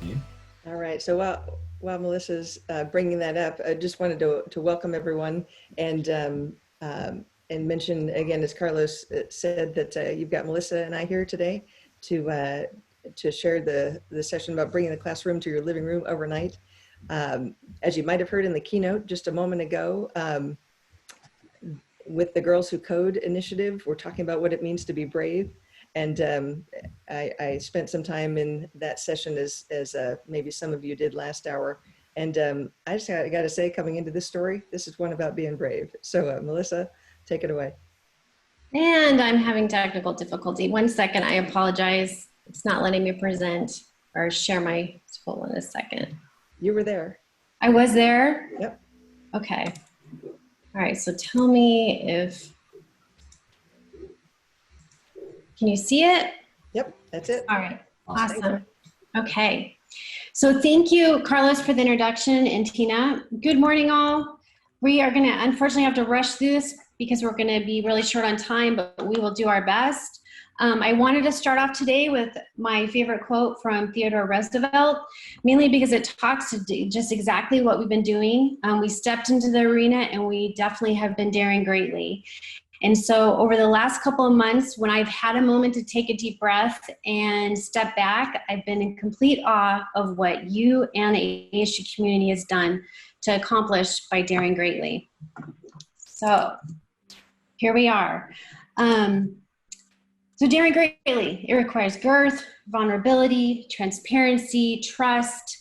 You? All right. So while Melissa's bringing that up, I just wanted to welcome everyone and mention again, as Carlos said, that you've got Melissa and I here today to share the session about bringing the classroom to your living room overnight. As you might have heard in the keynote just a moment ago, with the Girls Who Code initiative, we're talking about what it means to be brave. And I spent some time in that session as maybe some of you did last hour. And I just got to say, coming into this story, this is one about being brave. So Melissa, take it away. And I'm having technical difficulty. 1 second, I apologize. It's not letting me present or share my, hold on a second. You were there. I was there? Yep. Okay. All right, so tell me if, can you see it? Yep, that's it. All right, awesome. Okay, so thank you, Carlos, for the introduction, and Tina. Good morning, all. We are gonna unfortunately have to rush through this because we're gonna be really short on time, but we will do our best. I wanted to start off today with my favorite quote from Theodore Roosevelt, mainly because it talks to just exactly what we've been doing. We stepped into the arena and we definitely have been daring greatly. And so over the last couple of months, when I've had a moment to take a deep breath and step back, I've been in complete awe of what you and the ASU community has done to accomplish by daring greatly. So here we are. So daring greatly, it requires girth, vulnerability, transparency, trust,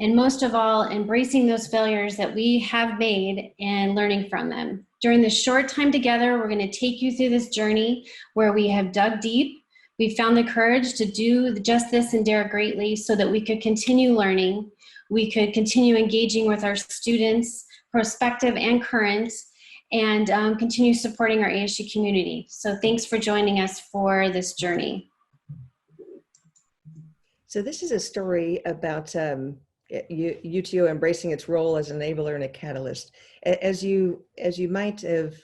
and most of all, embracing those failures that we have made and learning from them. During this short time together, we're going to take you through this journey where we have dug deep. We found the courage to do just this and dare greatly so that we could continue learning. We could continue engaging with our students, prospective and current, and continue supporting our ASU community. So thanks for joining us for this journey. So this is a story about UTO embracing its role as an enabler and a catalyst. As you might have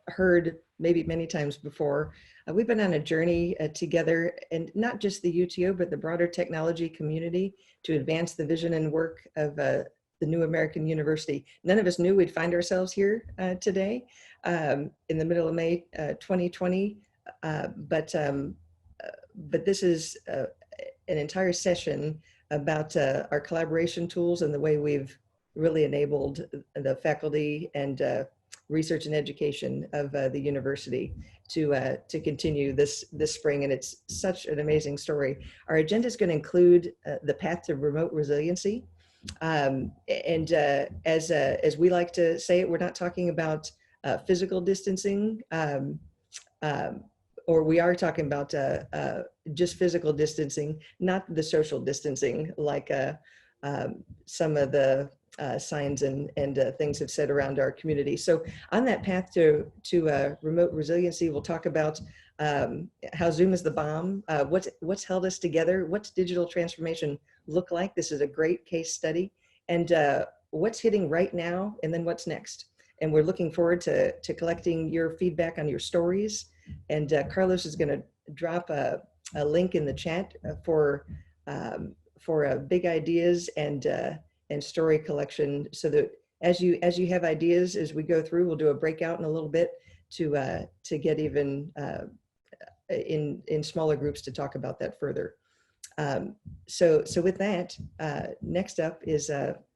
heard maybe many times before, we've been on a journey together, and not just the UTO, but the broader technology community to advance the vision and work of the new American University. None of us knew we'd find ourselves here today in the middle of May 2020, but this is an entire session about our collaboration tools and the way we've really enabled the faculty and research and education of the university to continue this spring, and it's such an amazing story. Our agenda is going to include the path to remote resiliency. As we like to say it, we're not talking about physical distancing, or we are talking about just physical distancing, not the social distancing like some of the signs and things have said around our community. So on that path to remote resiliency, we'll talk about how Zoom is the bomb, what's held us together, what's digital transformation look like. This is a great case study, and what's hitting right now, and then what's next. And we're looking forward to collecting your feedback on your stories. And Carlos is going to drop a link in the chat for big ideas and story collection, so that as you have ideas as we go through, we'll do a breakout in a little bit to get even in smaller groups to talk about that further. So with that, next up is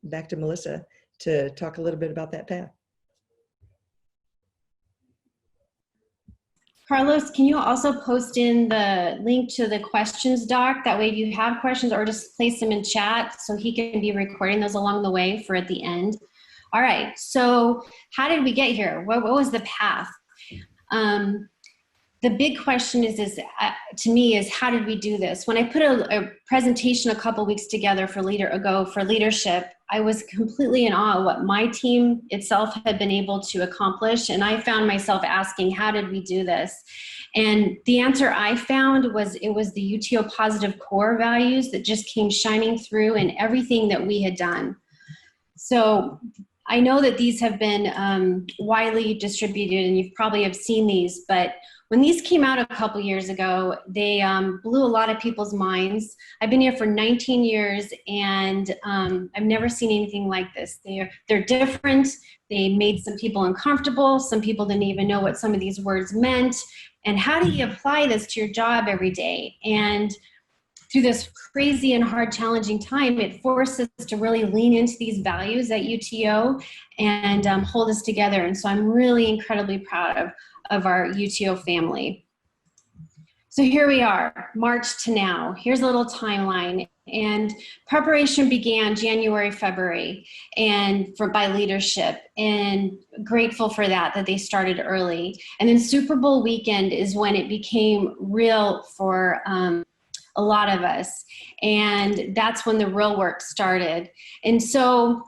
back to Melissa to talk a little bit about that path. Carlos, can you also post in the link to the questions doc? That way if you have questions, or just place them in chat so he can be recording those along the way for at the end. All right, so how did we get here? What was the path? The big question is to me, is how did we do this? When I put a presentation a couple weeks together for leadership, I was completely in awe of what my team itself had been able to accomplish. And I found myself asking, how did we do this? And the answer I found was it was the UTO positive core values that just came shining through in everything that we had done. So I know that these have been widely distributed and you probably have seen these, but when these came out a couple years ago, they blew a lot of people's minds. I've been here for 19 years, and I've never seen anything like this. They're different. They made some people uncomfortable. Some people didn't even know what some of these words meant. And how do you apply this to your job every day? And through this crazy and hard, challenging time, it forced us to really lean into these values at UTO and hold us together. And so I'm really incredibly proud of our UTO family. So here we are, March to now. Here's a little timeline. And preparation began January, February, and by leadership, and grateful for that they started early. And then Super Bowl weekend is when it became real for a lot of us. And that's when the real work started. And so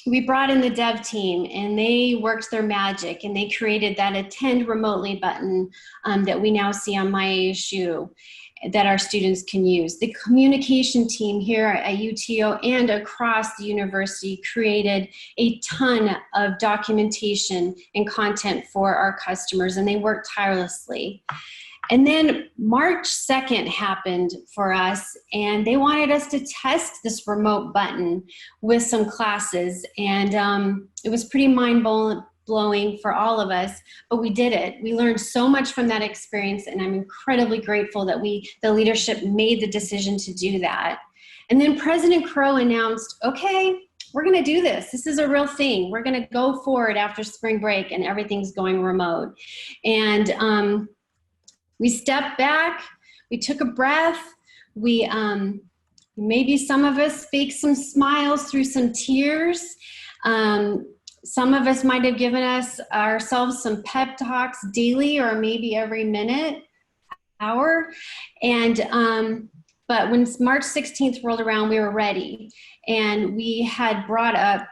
we brought in the dev team, and they worked their magic, and they created that attend remotely button that we now see on My ASU that our students can use. The communication team here at UTO and across the university created a ton of documentation and content for our customers, and they worked tirelessly. And then March 2nd happened for us, and they wanted us to test this remote button with some classes. And it was pretty mind-blowing for all of us, but we did it. We learned so much from that experience, and I'm incredibly grateful that the leadership made the decision to do that. And then President Crow announced, okay, we're gonna do this. This is a real thing. We're gonna go forward after spring break, and everything's going remote. And we stepped back, we took a breath, we maybe some of us faked some smiles through some tears. Some of us might have given ourselves some pep talks daily, or maybe every minute, hour. And but when March 16th rolled around, we were ready. And we had brought up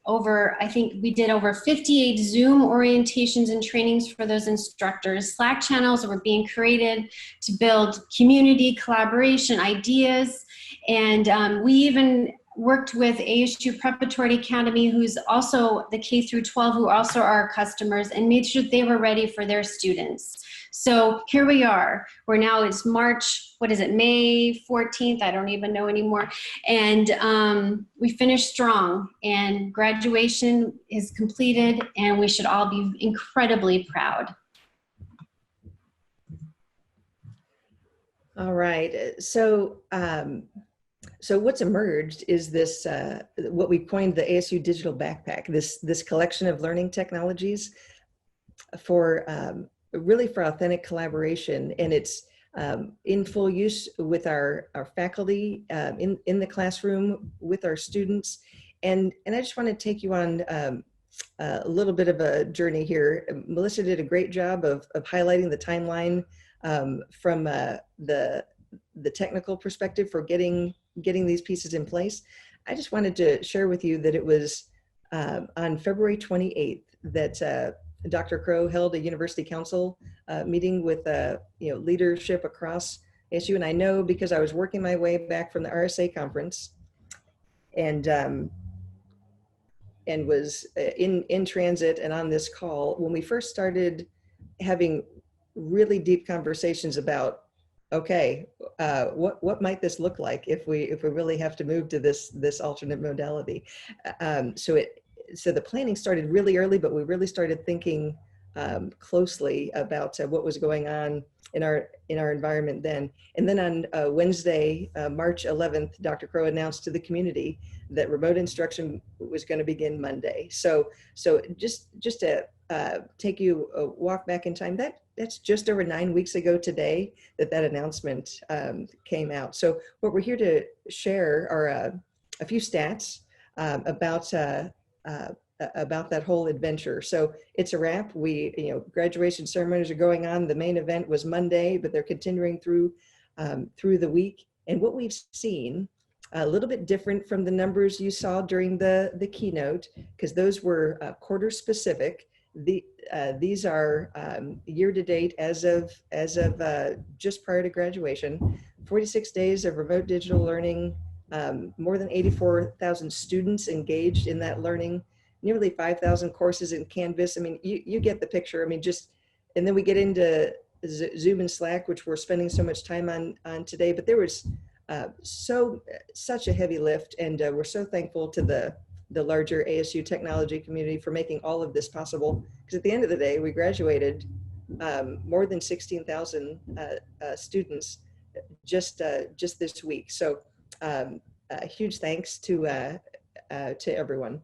I think we did over 58 Zoom orientations and trainings for those instructors. Slack channels were being created to build community, collaboration, ideas. And we even worked with ASU Preparatory Academy, who's also the K through 12, who also are our customers, and made sure they were ready for their students. So here we are. It's March, May 14th? I don't even know anymore. And we finished strong, and graduation is completed, and we should all be incredibly proud. All right. So what's emerged is this, what we coined the ASU Digital Backpack, this collection of learning technologies for really for authentic collaboration. And it's in full use with our faculty, in the classroom, with our students. And I just want to take you on a little bit of a journey here. Melissa did a great job of highlighting the timeline from the technical perspective for getting these pieces in place. I just wanted to share with you that it was on February 28th that Dr. Crow held a university council meeting with leadership across ASU. And I know because I was working my way back from the RSA conference and was in transit and on this call when we first started having really deep conversations about, okay, what might this look like if we really have to move to this alternate modality? So the planning started really early, but we really started thinking closely about what was going on in our environment then. And then on Wednesday, March 11th, Dr. Crow announced to the community that remote instruction was going to begin Monday. So just to take you a walk back in time, that's just over 9 weeks ago today that announcement came out. So what we're here to share are a few stats about that whole adventure. So it's a wrap. Graduation ceremonies are going on. The main event was Monday, but they're continuing through the week. And what we've seen, a little bit different from the numbers you saw during the keynote, because those were quarter specific. These are year to date as of just prior to graduation. 46 days of remote digital learning, more than 84,000 students engaged in that learning, nearly 5,000 courses in Canvas. I mean, you get the picture. I mean, and then we get into Zoom and Slack, which we're spending so much time on today, but there was such a heavy lift, and we're so thankful to the larger ASU technology community for making all of this possible. Because at the end of the day, we graduated more than 16,000 students just this week. So huge thanks to everyone.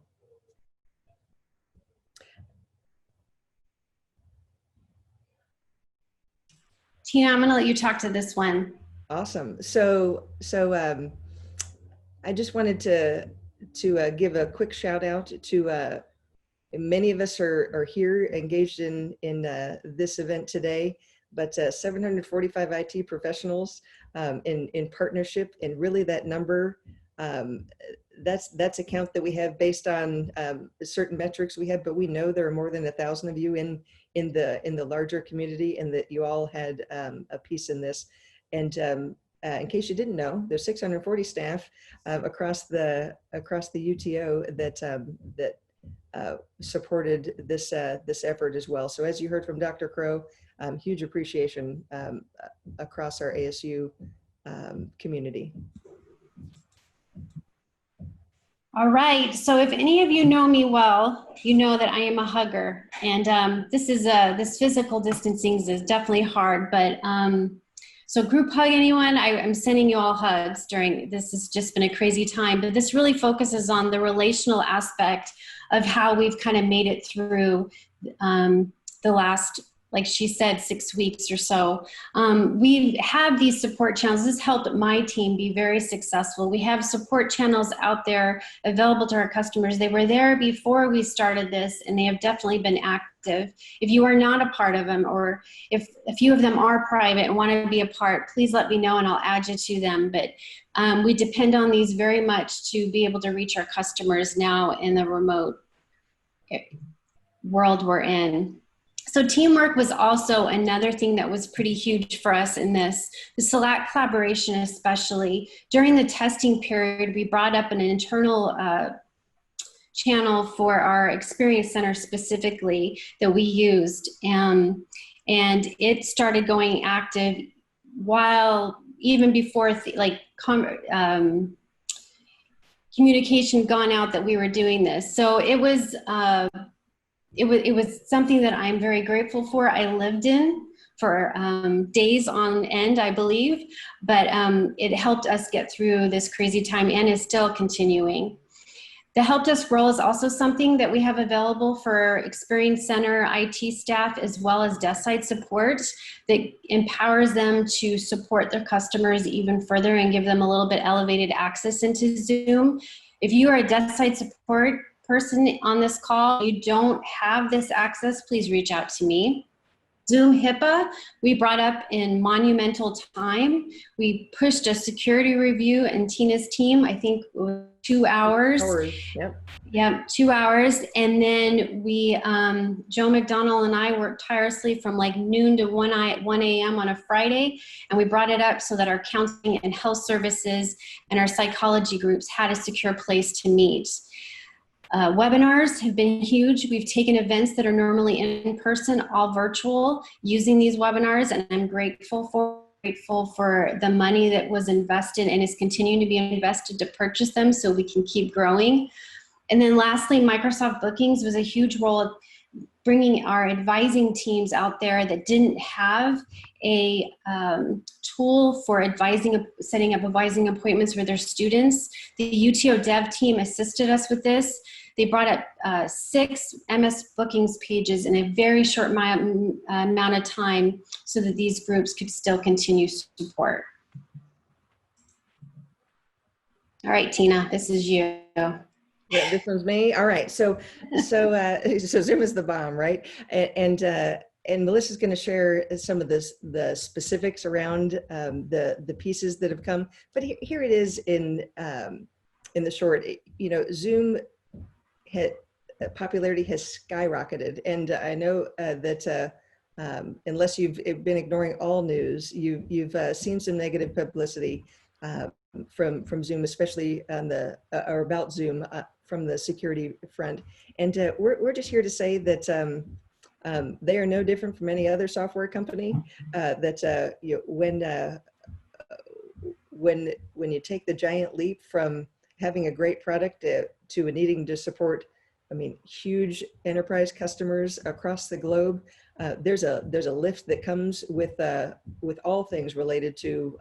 Tina, I'm going to let you talk to this one. Awesome. So I just wanted to give a quick shout out to many of us are here engaged in this event today, but 745 IT professionals in partnership, and really that number, that's a count that we have based on certain metrics we have, but we know there are more than 1,000 of you in the larger community, and that you all had a piece in this. And in case you didn't know, there's 640 staff across the UTO that supported this effort as well. So as you heard from Dr. Crow, huge appreciation across our ASU community. All right, so if any of you know me well, you know that I am a hugger, and this physical distancing is definitely hard, but so group hug anyone? I'm sending you all hugs during this. Has just been a crazy time, but this really focuses on the relational aspect of how we've kind of made it through the last, like she said, 6 weeks or so. We have these support channels. This helped my team be very successful. We have support channels out there available to our customers. They were there before we started this, and they have definitely been active. If you are not a part of them, or if a few of them are private and want to be a part, please let me know and I'll add you to them. But we depend on these very much to be able to reach our customers now in the remote world we're in. So teamwork was also another thing that was pretty huge for us in this. The Slack collaboration especially. During the testing period, we brought up an internal channel for our Experience Center specifically that we used. And it started going active while, even before communication gone out that we were doing this. So it was something that I'm very grateful for. I lived in for days on end, I believe, but it helped us get through this crazy time and is still continuing. The Help Desk role is also something that we have available for Experience Center IT staff, as well as desk side support, that empowers them to support their customers even further and give them a little bit elevated access into Zoom. If you are a desk side support person on this call, you don't have this access, please reach out to me. Zoom HIPAA, we brought up in monumental time. We pushed a security review, and Tina's team, I think it was 2 hours. Yep, 2 hours. And then we, Joe McDonald and I worked tirelessly from like noon to 1 a.m. on a Friday. And we brought it up so that our counseling and health services and our psychology groups had a secure place to meet. Webinars have been huge. We've taken events that are normally in person, all virtual, using these webinars, and I'm grateful for the money that was invested and is continuing to be invested to purchase them so we can keep growing. And then lastly, Microsoft Bookings was a huge role of bringing our advising teams out there that didn't have a tool for setting up advising appointments for their students. The UTO dev team assisted us with this. They brought up 6 MS Bookings pages in a very short amount of time so that these groups could still continue support. All right, Tina, this is you. Yeah, this one's me. All right, so Zoom is the bomb, right? And Melissa's going to share some of the specifics around the pieces that have come. But here it is in the short. You know, Zoom popularity has skyrocketed, and I know that unless you've been ignoring all news, you've seen some negative publicity from Zoom, especially on or about Zoom from the security front. And we're just here to say that They are no different from any other software company. When you take the giant leap from having a great product to needing to support, I mean, huge enterprise customers across the globe, there's a lift that comes with all things related to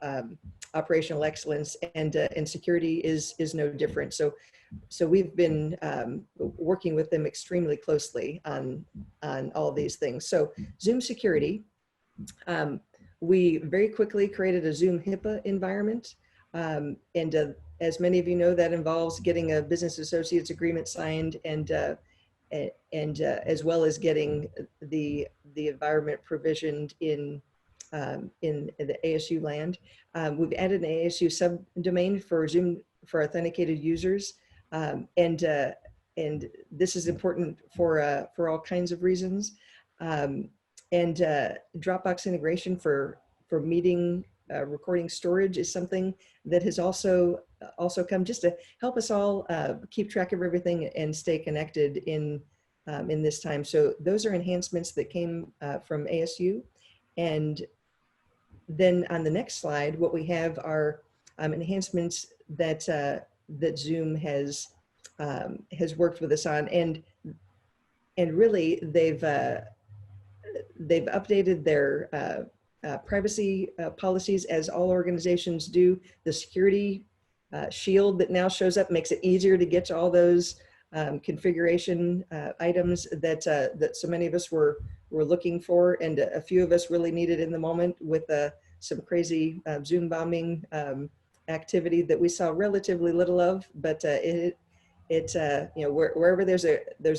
operational excellence, and security is no different. So we've been working with them extremely closely on all these things. So Zoom security, we very quickly created a Zoom HIPAA environment. As many of you know, that involves getting a business associates agreement signed, and as well as getting the environment provisioned in the ASU land. We've added an ASU subdomain for Zoom for authenticated users. And this is important for all kinds of reasons. Dropbox integration for meeting recording storage is something that has also come just to help us all keep track of everything and stay connected in this time. So those are enhancements that came from ASU. And then on the next slide, what we have are enhancements that Zoom has worked with us on, and really they've updated their privacy policies, as all organizations do. The security shield that now shows up makes it easier to get to all those configuration items that so many of us were looking for, and a few of us really needed in the moment with some crazy Zoom bombing activity that we saw relatively little of. But wherever there's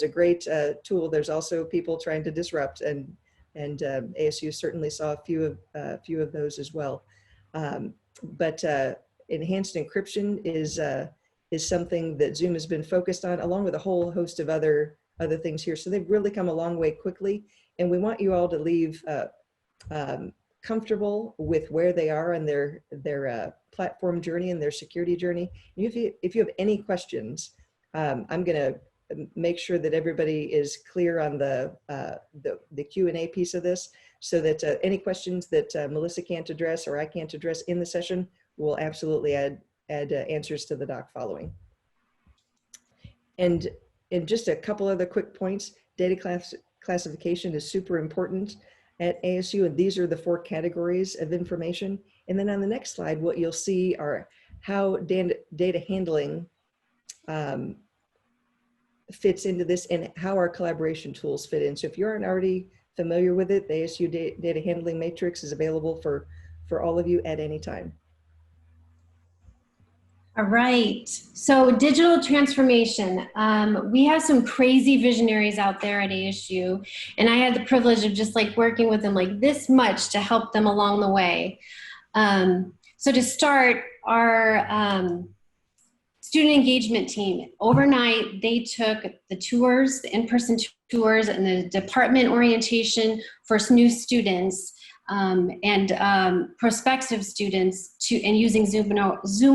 a great tool, there's also people trying to disrupt, and ASU certainly saw a few of those as well. But enhanced encryption is something that Zoom has been focused on, along with a whole host of other things here. So they've really come a long way quickly, and we want you all to leave comfortable with where they are on their platform journey and their security journey. If you have any questions, I'm going to make sure that everybody is clear on the Q&A piece of this, so that any questions that Melissa can't address or I can't address in the session, we'll absolutely add answers to the doc following. And just a couple other quick points. Data classification is super important at ASU, and these are the 4 categories of information. And then on the next slide, what you'll see are how data handling fits into this, and how our collaboration tools fit in. So if you aren't already familiar with it, the ASU data handling matrix is available for all of you at any time. All right, so digital transformation. We have some crazy visionaries out there at ASU, and I had the privilege of just like working with them like this much to help them along the way. So to start, our student engagement team, overnight, they took the tours, the in-person tours, and the department orientation for new students and prospective students and using Zoom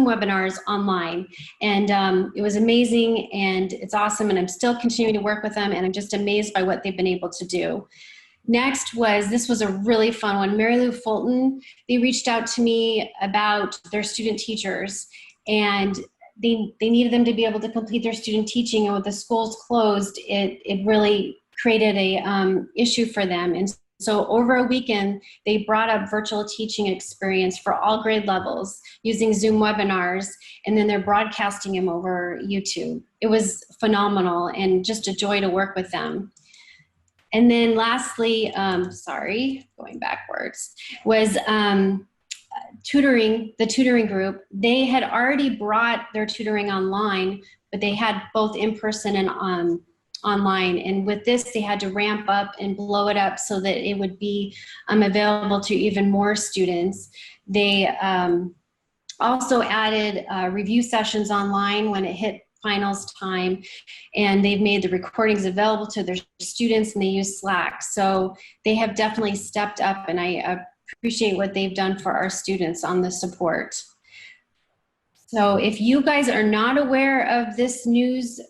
webinars online. And it was amazing, and it's awesome, and I'm still continuing to work with them, and I'm just amazed by what they've been able to do. Next this was a really fun one. Mary Lou Fulton, they reached out to me about their student teachers, and they needed them to be able to complete their student teaching, and with the schools closed, it really created a issue for them. And so over a weekend, they brought up virtual teaching experience for all grade levels using Zoom webinars, and then they're broadcasting them over YouTube. It was phenomenal and just a joy to work with them. And then lastly, going backwards, was tutoring, the tutoring group. They had already brought their tutoring online, but they had both in-person and online. And with this, they had to ramp up and blow it up so that it would be available to even more students. They also added review sessions online when it hit finals time, and they've made the recordings available to their students, and they use Slack. So they have definitely stepped up, and I appreciate what they've done for our students on the support. So if you guys are not aware of this news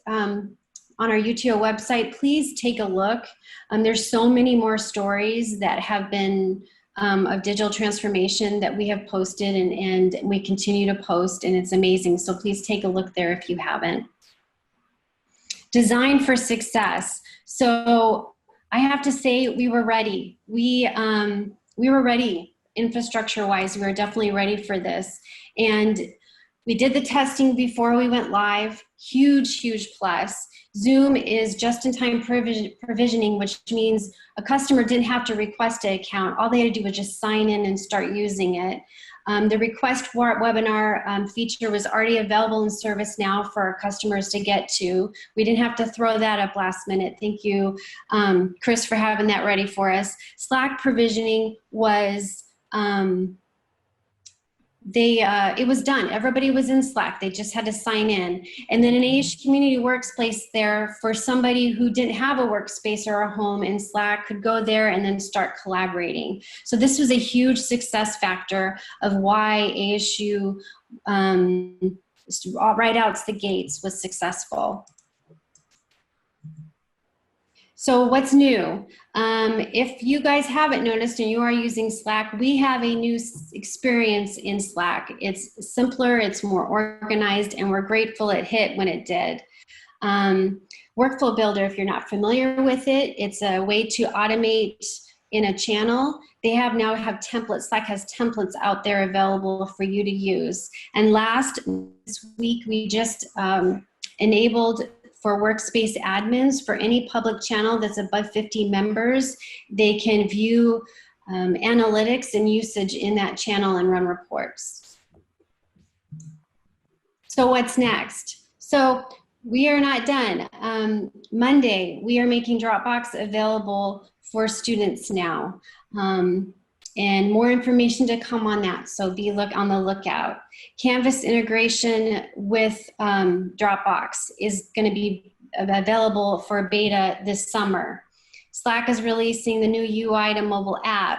on our UTO website. Please take a look. There's so many more stories that have been of digital transformation that we have posted and we continue to post, and it's amazing. So please take a look there if you haven't. Design for success. So I have to say we were ready. We were ready infrastructure-wise. We were definitely ready for this. And we did the testing before we went live. Huge, huge plus. Zoom is just-in-time provisioning, which means a customer didn't have to request an account. All they had to do was just sign in and start using it. The request for webinar feature was already available in service now for our customers to get to. We didn't have to throw that up last minute. Thank you, Chris, for having that ready for us. Slack provisioning was it was done. Everybody was in Slack. They just had to sign in. And then an ASU community workspace there for somebody who didn't have a workspace or a home in Slack could go there and then start collaborating. So this was a huge success factor of why ASU right out the gates was successful. So what's new? If you guys haven't noticed and you are using Slack, we have a new experience in Slack. It's simpler, it's more organized, and we're grateful it hit when it did. Workflow Builder, if you're not familiar with it, it's a way to automate in a channel. They now have templates. Slack has templates out there available for you to use. And this week, we just enabled for workspace admins for any public channel that's above 50 members. They can view analytics and usage in that channel and run reports. So what's next? So we are not done. Monday, we are making Dropbox available for students now. And more information to come on that, so be on the lookout. Canvas integration with Dropbox is going to be available for beta this summer. Slack is releasing the new UI to mobile app.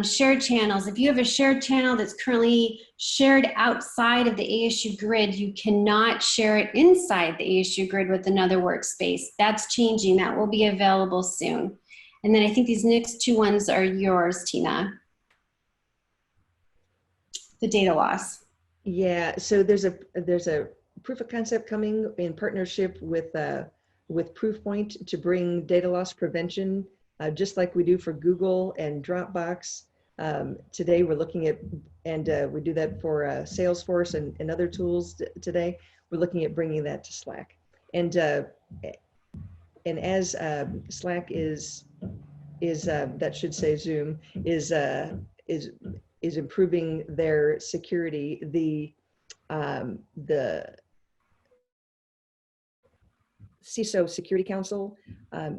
Shared channels. If you have a shared channel that's currently shared outside of the ASU grid, you cannot share it inside the ASU grid with another workspace. That's changing. That will be available soon. And then I think these next two ones are yours, Tina. The data loss. Yeah, so there's a proof of concept coming in partnership with Proofpoint to bring data loss prevention, just like we do for Google and Dropbox. Today we're looking at, and we do that for Salesforce and other tools today. We're looking at bringing that to Slack. And as Slack is that should say Zoom is improving their security. The CISO Security Council,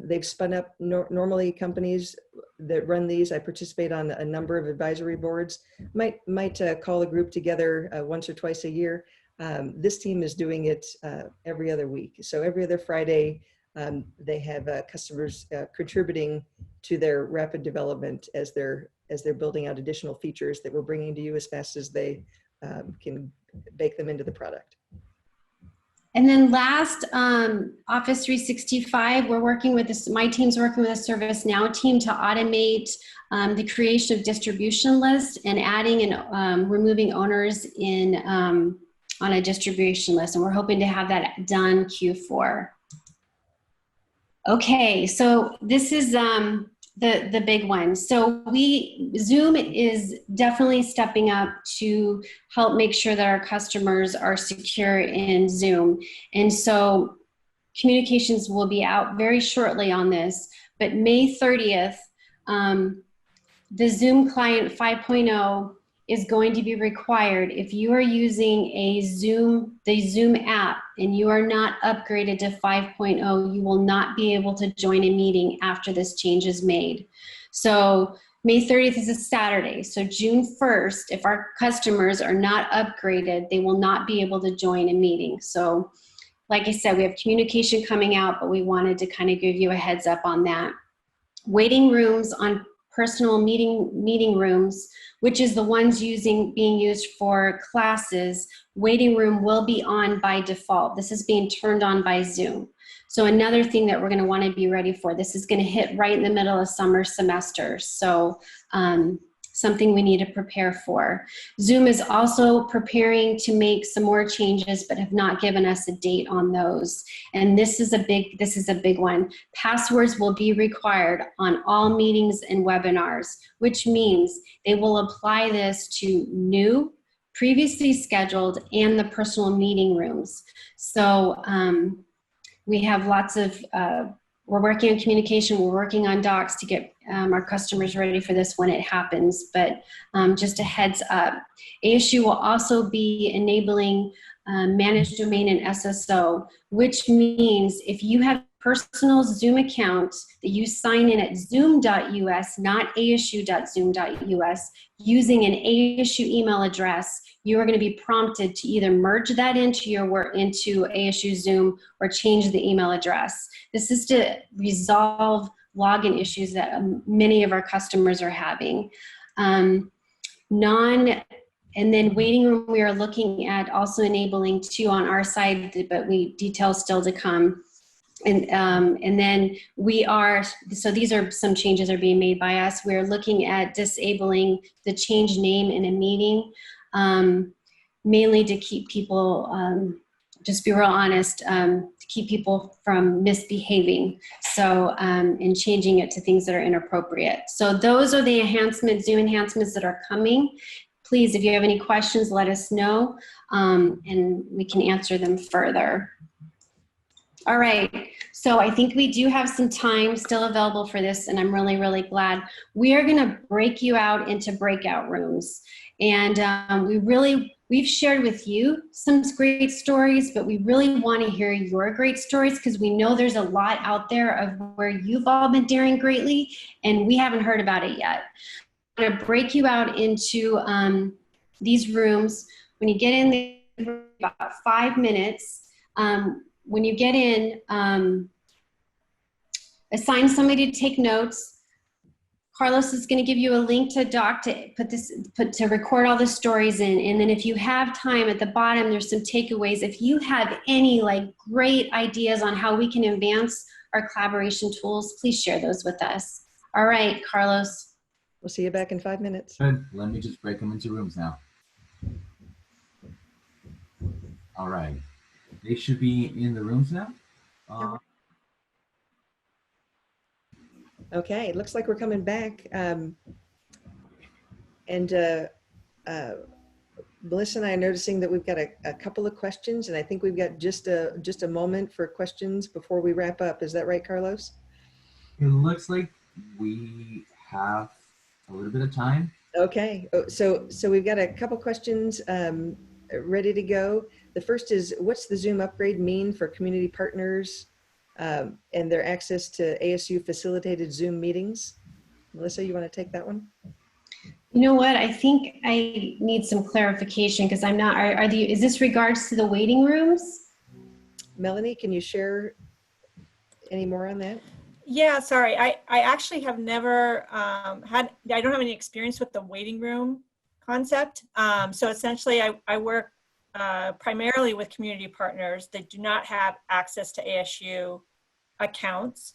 they've spun up. Normally companies that run these, I participate on a number of advisory boards, might call a group together once or twice a year. This team is doing it every other week. So every other Friday, they have customers contributing to their rapid development as they're building out additional features that we're bringing to you as fast as they can bake them into the product. And then last, Office 365, we're working with this, my team's working with the ServiceNow team to automate the creation of distribution lists and adding and removing owners in on a distribution list. And we're hoping to have that done Q4. Okay, so this is the big one. So Zoom is definitely stepping up to help make sure that our customers are secure in Zoom. And so communications will be out very shortly on this, but May 30th, the Zoom Client 5.0 is going to be required. If you are using the Zoom app and you are not upgraded to 5.0, you will not be able to join a meeting after this change is made. So May 30th is a Saturday. So June 1st, if our customers are not upgraded, they will not be able to join a meeting. So like I said, we have communication coming out, but we wanted to kind of give you a heads up on that. Waiting rooms on personal meeting rooms, which is the ones being used for classes, waiting room will be on by default. This is being turned on by Zoom. So another thing that we're going to want to be ready for, this is going to hit right in the middle of summer semester. So something we need to prepare for. Zoom is also preparing to make some more changes, but have not given us a date on those. And this is a big one. Passwords will be required on all meetings and webinars, which means they will apply this to new, previously scheduled, and the personal meeting rooms. So we have lots of, we're working on communication, we're working on docs to get our customers ready for this when it happens, but just a heads up. ASU will also be enabling managed domain and SSO, which means if you have personal Zoom account that you sign in at zoom.us, not asu.zoom.us, using an ASU email address, you are going to be prompted to either merge that into ASU Zoom or change the email address. This is to resolve login issues that many of our customers are having. And then waiting room, we are looking at also enabling too on our side, but details still to come. And then so these are some changes are being made by us. We're looking at disabling the change name in a meeting, mainly to keep people, just be real honest, to keep people from misbehaving. So, and changing it to things that are inappropriate. So those are the Zoom enhancements that are coming. Please, if you have any questions, let us know, and we can answer them further. All right, so I think we do have some time still available for this, and I'm really, really glad. We are gonna break you out into breakout rooms. And we've shared with you some great stories, but we really wanna hear your great stories because we know there's a lot out there of where you've all been daring greatly, and we haven't heard about it yet. I'm gonna break you out into these rooms. When you get in there, about 5 minutes, when you get in, assign somebody to take notes. Carlos is going to give you a link to a doc to record all the stories in. And then if you have time at the bottom, there's some takeaways. If you have any great ideas on how we can advance our collaboration tools, please share those with us. All right, Carlos. We'll see you back in 5 minutes. Good. Let me just break them into rooms now. All right. They should be in the rooms now. Okay, it looks like we're coming back. Melissa and I are noticing that we've got a couple of questions, and I think we've got just a moment for questions before we wrap up. Is that right, Carlos? It looks like we have a little bit of time. Okay, so we've got a couple questions ready to go. The first is, what's the Zoom upgrade mean for community partners and their access to ASU facilitated Zoom meetings? Melissa, you want to take that one? You know what? I think I need some clarification because I'm not, is this regards to the waiting rooms? Melanie, can you share any more on that? Yeah, sorry. I actually have never I don't have any experience with the waiting room concept. So essentially I work primarily with community partners that do not have access to ASU accounts.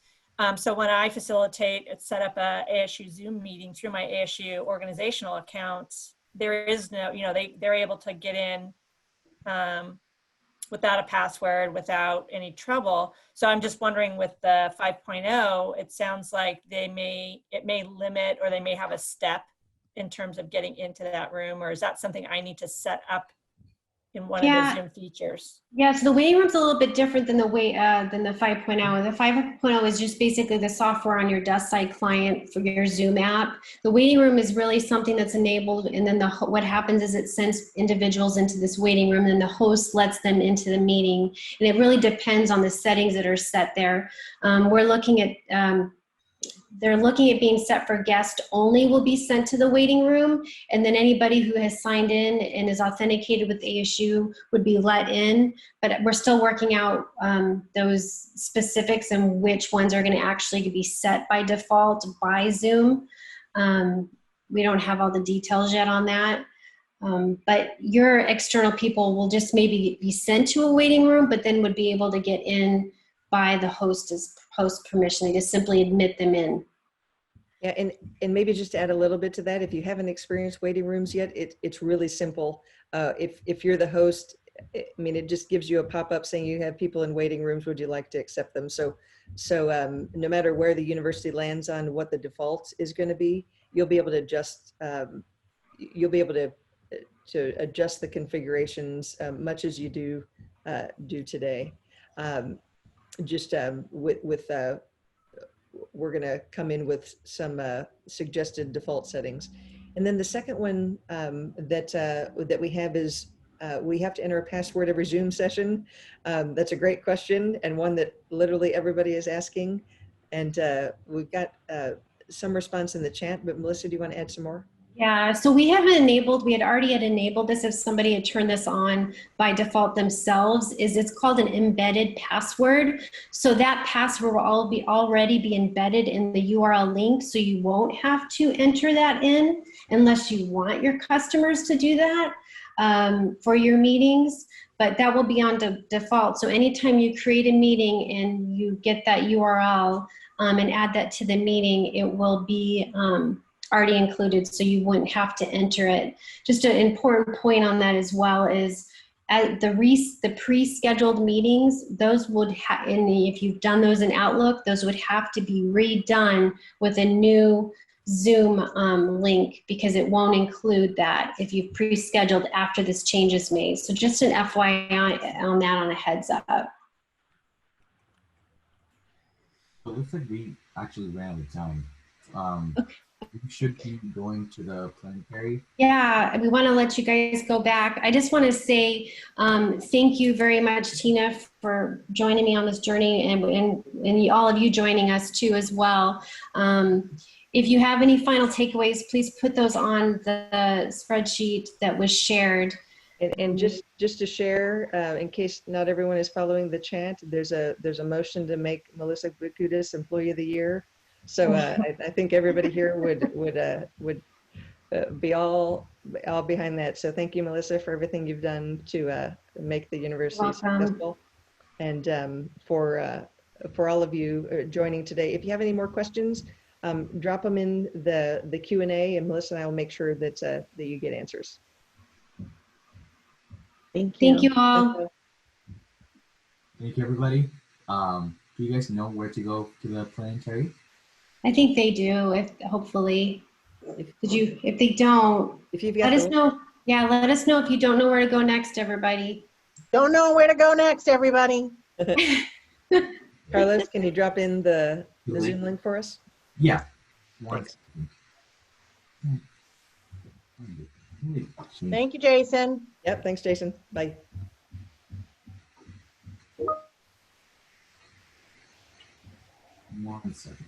So when I facilitate and set up a ASU Zoom meeting through my ASU organizational accounts, there is no, they're able to get in without a password, without any trouble. So I'm just wondering with the 5.0, it sounds like it may limit, or they may have a step in terms of getting into that room, or is that something I need to set up in one of the Zoom features? Yeah, so the waiting room's a little bit different than the 5.0. The 5.0 is just basically the software on your desk side client for your Zoom app. The waiting room is really something that's enabled, and then what happens is it sends individuals into this waiting room, and the host lets them into the meeting. And it really depends on the settings that are set there. We're looking at they're looking at being set for guest only will be sent to the waiting room, and then anybody who has signed in and is authenticated with ASU would be let in. But we're still working out those specifics and which ones are going to actually be set by default by Zoom. We don't have all the details yet on that. But your external people will just maybe be sent to a waiting room, but then would be able to get in by the host as host permission. They just simply admit them in. Yeah, and maybe just to add a little bit to that, if you haven't experienced waiting rooms yet, it's really simple. If you're the host, I mean, it just gives you a pop-up saying you have people in waiting rooms. Would you like to accept them? So no matter where the university lands on what the default is going to be, you'll be able to adjust. You'll be able to adjust the configurations much as you do today. We're going to come in with some suggested default settings. And then the second one that we have is we have to enter a password every Zoom session. That's a great question, and one that literally everybody is asking. And we've got some response in the chat, but Melissa, do you want to add some more? Yeah, so we had already enabled this if somebody had turned this on by default themselves, it's called an embedded password. So that password will already be embedded in the URL link, so you won't have to enter that in unless you want your customers to do that for your meetings, but that will be on default. So anytime you create a meeting and you get that URL and add that to the meeting, it will be already included, so you wouldn't have to enter it. Just an important point on that as well is at the pre-scheduled meetings, those would if you've done those in Outlook, those would have to be redone with a new Zoom link, because it won't include that if you've pre-scheduled after this change is made. So just an FYI on that, on a heads up. So it looks like we actually ran out of time. Okay. We should be going to the planetary. Yeah, we want to let you guys go back. I just want to say thank you very much, Tina, for joining me on this journey, and all of you joining us too as well. If you have any final takeaways, please put those on the spreadsheet that was shared. And just to share, in case not everyone is following the chat, there's a motion to make Melissa Bakutis Employee of the Year. So I think everybody here would be all behind that. So thank you, Melissa, for everything you've done to make the university successful, and for all of you joining today. If you have any more questions, drop them in the Q&A, and Melissa and I will make sure that that you get answers. Thank you all. Thank you, everybody. Do you guys know where to go to the planetary? I think they do, hopefully. If they don't, let us know. Yeah, let us know if you don't know where to go next, everybody. Don't know where to go next, everybody. Carlos, can you drop in the Zoom link for us? Yeah. Thank you, Jason. Yep, thanks, Jason. Bye. One second.